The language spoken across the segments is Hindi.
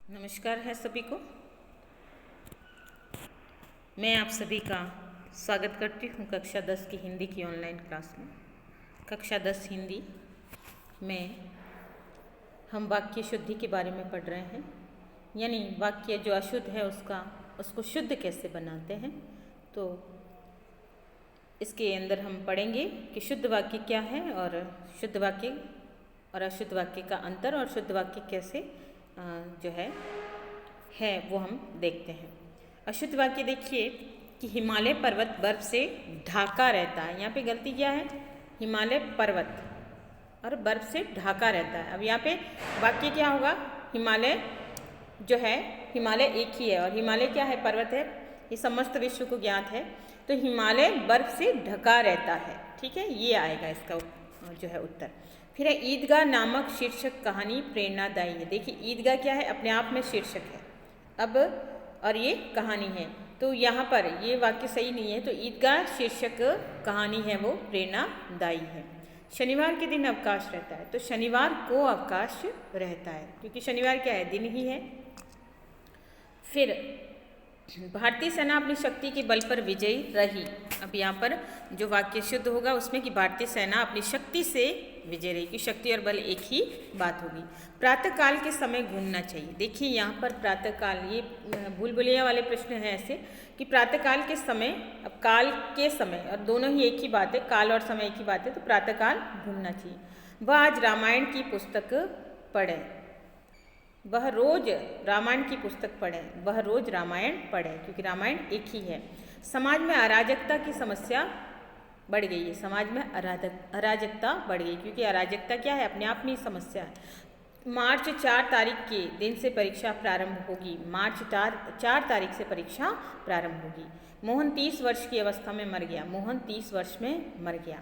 नमस्कार है सभी को। मैं आप सभी का स्वागत करती हूँ कक्षा 10 की हिंदी की ऑनलाइन क्लास में। कक्षा 10 हिंदी में हम वाक्य शुद्धि के बारे में पढ़ रहे हैं, यानी वाक्य जो अशुद्ध है उसको शुद्ध कैसे बनाते हैं। तो इसके अंदर हम पढ़ेंगे कि शुद्ध वाक्य क्या है और शुद्ध वाक्य और अशुद्ध वाक्य का अंतर और शुद्ध वाक्य कैसे जो है वो हम देखते हैं। अशुद्ध वाक्य देखिए कि हिमालय पर्वत बर्फ से ढाका रहता है। यहाँ पे गलती क्या है? हिमालय पर्वत और बर्फ से ढाका रहता है। अब यहाँ पे वाक्य क्या होगा? हिमालय जो है, हिमालय एक ही है और हिमालय क्या है? पर्वत है। ये समस्त विश्व को ज्ञात है। तो हिमालय बर्फ से ढका रहता है। ठीक है, ये आएगा इसका जो है उत्तर। फिर है ईदगाह नामक शीर्षक कहानी प्रेरणादायी है। देखिए ईदगाह क्या है? अपने आप में शीर्षक है। अब और ये कहानी है, तो यहाँ पर ये वाक्य सही नहीं है। तो ईदगाह शीर्षक कहानी है वो प्रेरणादायी है। शनिवार के दिन अवकाश रहता है, तो शनिवार को अवकाश रहता है क्योंकि शनिवार क्या है? दिन ही है। फिर भारतीय सेना अपनी शक्ति के बल पर विजयी रही। अब यहाँ पर जो वाक्य शुद्ध होगा उसमें कि भारतीय सेना अपनी शक्ति से विजय रही, कि शक्ति और बल एक ही बात होगी। प्रातःकाल के समय घूमना चाहिए। देखिए यहाँ पर प्रातःकाल, ये भूल भुलैया वाले प्रश्न हैं ऐसे कि प्रातःकाल के समय, अब काल के समय और दोनों ही एक ही बात है, काल और समय एक ही बात है, तो प्रातःकाल घूमना चाहिए। वह आज रामायण की पुस्तक पढ़े। वह रोज रामायण की पुस्तक पढ़े। वह रोज रामायण पढ़े क्योंकि रामायण एक ही है। समाज में अराजकता की समस्या बढ़ गई है। समाज में अराजकता बढ़ गई क्योंकि अराजकता क्या है? अपने आप में ही समस्या है। मार्च 4 तारीख के दिन से परीक्षा प्रारंभ होगी। मार्च 4 तारीख से परीक्षा प्रारंभ होगी। मोहन 30 वर्ष की अवस्था में मर गया। मोहन 30 वर्ष में मर गया।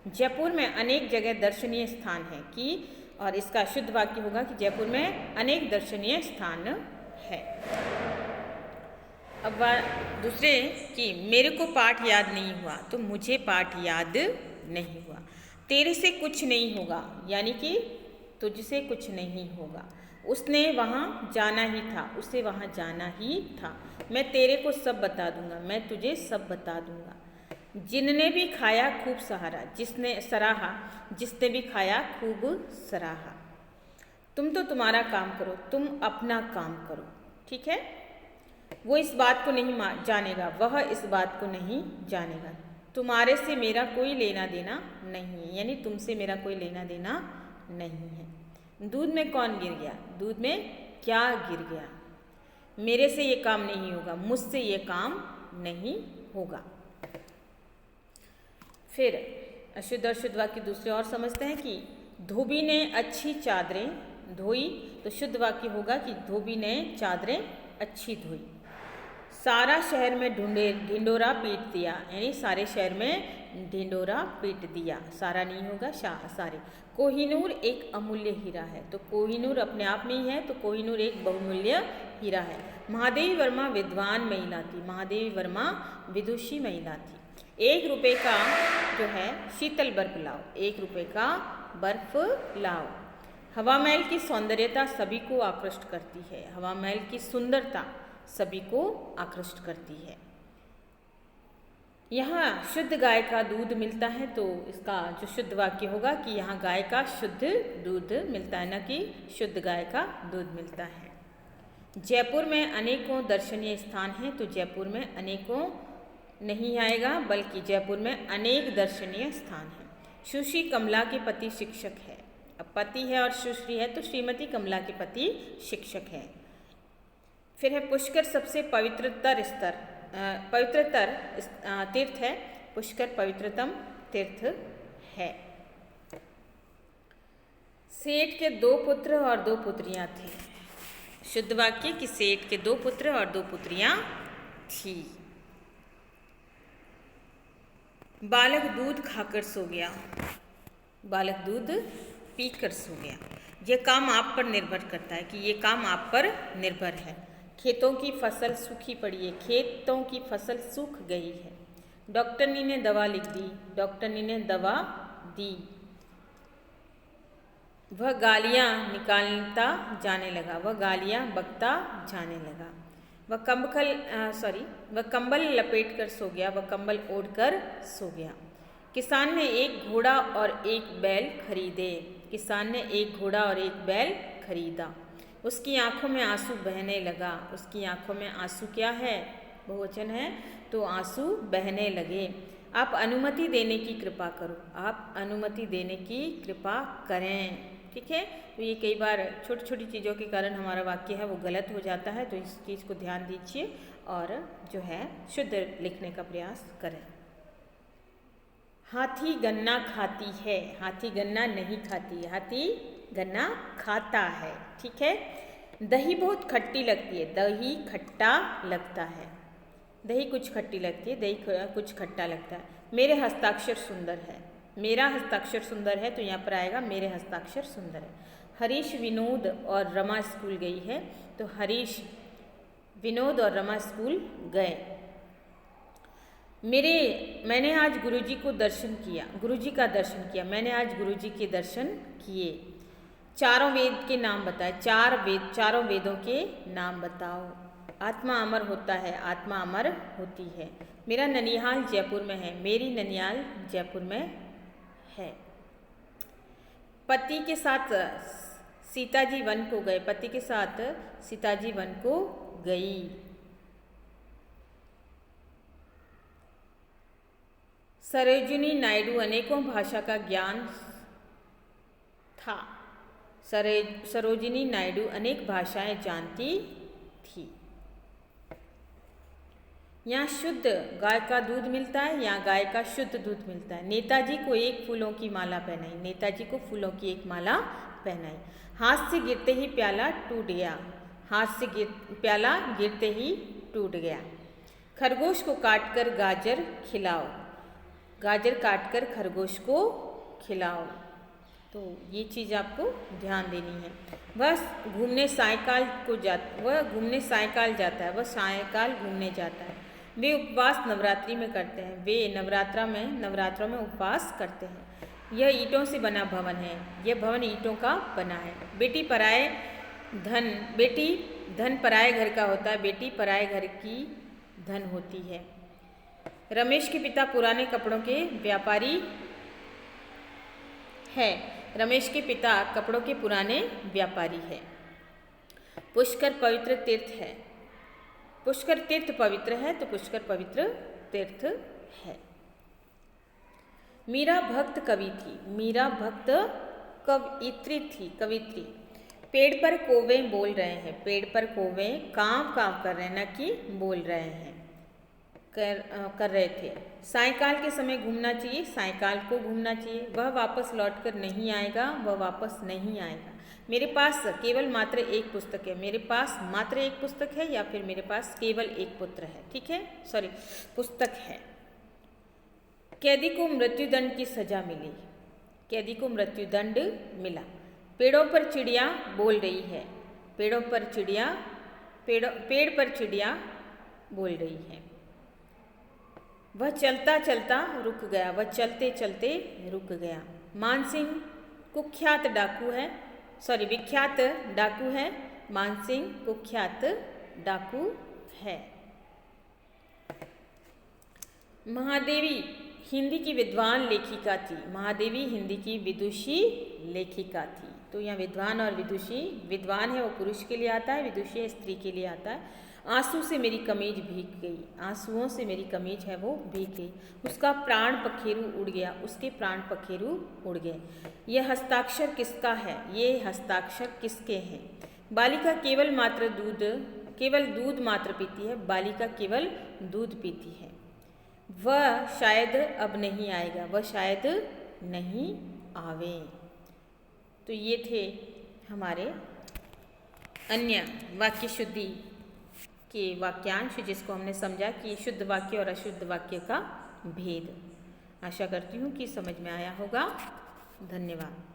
जयपुर में अनेक जगह दर्शनीय स्थान है, कि और इसका शुद्ध वाक्य होगा कि जयपुर में अनेक दर्शनीय स्थान है। अब दूसरे कि मेरे को पाठ याद नहीं हुआ, तो मुझे पाठ याद नहीं हुआ। तेरे से कुछ नहीं होगा, यानी कि तुझसे कुछ नहीं होगा। उसने वहाँ जाना ही था, उसे वहाँ जाना ही था। मैं तेरे को सब बता दूंगा, मैं तुझे सब बता दूंगा। जिनने भी खाया खूब सहारा, जिसने सराहा, जिसने भी खाया खूब सराहा। तुम तो तुम्हारा काम करो, तुम अपना काम करो। ठीक है, वो इस बात को नहीं जानेगा, वह इस बात को नहीं जानेगा। तुम्हारे से मेरा कोई लेना देना नहीं है, यानी तुमसे मेरा कोई लेना देना नहीं है। दूध में कौन गिर गया? दूध में क्या गिर गया? मेरे से ये काम नहीं होगा, मुझसे ये काम नहीं होगा। फिर अशुद्ध और शुद्ध वाक्य दूसरे और समझते हैं कि धोबी ने अच्छी चादरें धोई, तो शुद्ध वाक्य होगा कि धोबी ने चादरें अच्छी धोई। सारा शहर में ढिंडोरा पीट दिया, यानी सारे शहर में ढिंडोरा पीट दिया। सारा नहीं होगा, सारे। कोहिनूर एक अमूल्य हीरा है, तो कोहिनूर अपने आप में ही है, तो कोहिनूर एक बहुमूल्य हीरा है। महादेवी वर्मा विद्वान महिला थी। महादेवी वर्मा विदुषी महिला थी। 1 रुपये का जो है शीतल बर्फ लाओ। 1 रुपये का बर्फ लाओ। हवा महल की सौंदर्यता सभी को आकृष्ट करती है। हवा महल की सुंदरता सभी को आकृष्ट करती है। यहाँ शुद्ध गाय का दूध मिलता है, तो इसका जो शुद्ध वाक्य होगा कि यहाँ गाय का शुद्ध दूध मिलता है, न कि शुद्ध गाय का दूध मिलता है। जयपुर में अनेकों दर्शनीय स्थान हैं, तो जयपुर में अनेकों नहीं आएगा, बल्कि जयपुर में अनेक दर्शनीय स्थान हैं। सुश्री कमला के पति शिक्षक है। अब पति है और सुश्री है, तो श्रीमती कमला के पति शिक्षक है। फिर है पुष्कर सबसे पवित्रतर तीर्थ है। पुष्कर पवित्रतम तीर्थ है। सेठ के 2 पुत्र और 2 पुत्रियां थी। शुद्ध वाक्य कि सेठ के 2 पुत्र और 2 पुत्रियां थी। बालक दूध खाकर सो गया। बालक दूध पीकर सो गया। यह काम आप पर निर्भर करता है, कि ये काम आप पर निर्भर है। खेतों की फसल सूखी पड़ी है। खेतों की फसल सूख गई है। डॉक्टरनी ने दवा लिख दी। डॉक्टरनी ने दवा दी। वह गालियाँ निकालता जाने लगा, वह गालियाँ बकता जाने लगा। वह कंबल लपेट कर सो गया, वह कंबल ओढ़ कर सो गया। किसान ने एक घोड़ा और एक बैल खरीदे। किसान ने एक घोड़ा और एक बैल खरीदा। उसकी आंखों में आंसू बहने लगा। उसकी आंखों में आंसू क्या है? बहुवचन है, तो आंसू बहने लगे। आप अनुमति देने की कृपा करो, आप अनुमति देने की कृपा करें। ठीक है, तो ये कई बार छोटी छोटी चीज़ों के कारण हमारा वाक्य है वो गलत हो जाता है, तो इस चीज़ को ध्यान दीजिए और जो है शुद्ध लिखने का प्रयास करें। हाथी गन्ना खाती है, हाथी गन्ना नहीं खाती, हाथी गन्ना खाता है। ठीक है, दही बहुत खट्टी लगती है, दही खट्टा लगता है। दही कुछ खट्टी लगती है, दही कुछ खट्टा लगता है। मेरे हस्ताक्षर सुंदर है, मेरा हस्ताक्षर सुंदर है, तो यहाँ पर आएगा मेरे हस्ताक्षर सुंदर है। हरीश, विनोद और रमा स्कूल गई है, तो हरीश, विनोद और रमा स्कूल गए। मैंने आज गुरुजी को दर्शन किया, गुरुजी का दर्शन किया, मैंने आज गुरुजी के दर्शन किए। चारों वेद के नाम बताए, चारों वेदों के नाम बताओ। आत्मा अमर होता है, आत्मा अमर होती है। मेरा ननिहाल जयपुर में है, मेरी ननिहाल जयपुर में है। पति के साथ सीता जी वन को गए, पति के साथ सीता जी वन को गई। सरोजिनी नायडू अनेकों भाषा का ज्ञान था। सरोजिनी नायडू अनेक भाषाएं जानती थी। यहाँ शुद्ध गाय का दूध मिलता है, यहाँ गाय का शुद्ध दूध मिलता है। नेताजी को एक फूलों की माला पहनाई, नेताजी को फूलों की एक माला पहनाई। हाथ से गिरते ही प्याला टूट गया, हाथ से प्याला गिरते ही टूट गया। खरगोश को काटकर गाजर खिलाओ, गाजर काटकर खरगोश को खिलाओ। तो ये चीज़ आपको ध्यान देनी है। वह घूमने सायकाल जाता है, वह सायकाल घूमने जाता है। वे उपवास नवरात्रि में करते हैं, वे नवरात्रों में उपवास करते हैं। यह ईंटों से बना भवन है, यह भवन ईंटों का बना है। बेटी धन पराए घर का होता है, बेटी पराए घर की धन होती है। रमेश के पिता पुराने कपड़ों के व्यापारी है, रमेश के पिता कपड़ों के पुराने व्यापारी है। पुष्कर पवित्र तीर्थ है, पुष्कर तीर्थ पवित्र है, तो पुष्कर पवित्र तीर्थ है। मीरा भक्त कवि थी, मीरा भक्त कवित्री थी, कवित्री। पेड़ पर कौवे बोल रहे हैं, पेड़ पर कौवे काँव काँव कर रहे हैं, न कि बोल रहे हैं, कर रहे थे। सायकाल के समय घूमना चाहिए, सायकाल को घूमना चाहिए। वह वापस लौटकर नहीं आएगा, वह वापस नहीं आएगा। मेरे पास केवल मात्र एक पुस्तक है, मेरे पास मात्र एक पुस्तक है, या फिर मेरे पास केवल एक पुत्र है। ठीक है, पुस्तक है। कैदी को मृत्युदंड की सजा मिली, कैदी को मृत्युदंड मिला। पेड़ों पर चिड़िया बोल रही है, पेड़ पर चिड़िया बोल रही है। वह चलता चलता रुक गया, वह चलते चलते रुक गया। मानसिंह विख्यात डाकू है, मानसिंह कुख्यात डाकू है। महादेवी हिंदी की विद्वान लेखिका थी, महादेवी हिंदी की विदुषी लेखिका थी। तो यहाँ विद्वान और विदुषी, विद्वान है वो पुरुष के लिए आता है, विदुषी है स्त्री के लिए आता है। आंसू से मेरी कमीज भीग गई, आंसुओं से मेरी कमीज है वो भीग गई। उसका प्राण पखेरु उड़ गया, उसके प्राण पखेरु उड़ गए। यह हस्ताक्षर किसका है, ये हस्ताक्षर किसके हैं। बालिका केवल दूध मात्र पीती है, बालिका केवल दूध पीती है। वह शायद अब नहीं आएगा, वह शायद नहीं आवे। तो ये थे हमारे अन्य वाक्य शुद्धि के वाक्यांश, जिसको हमने समझा कि शुद्ध वाक्य और अशुद्ध वाक्य का भेद। आशा करती हूँ कि समझ में आया होगा। धन्यवाद।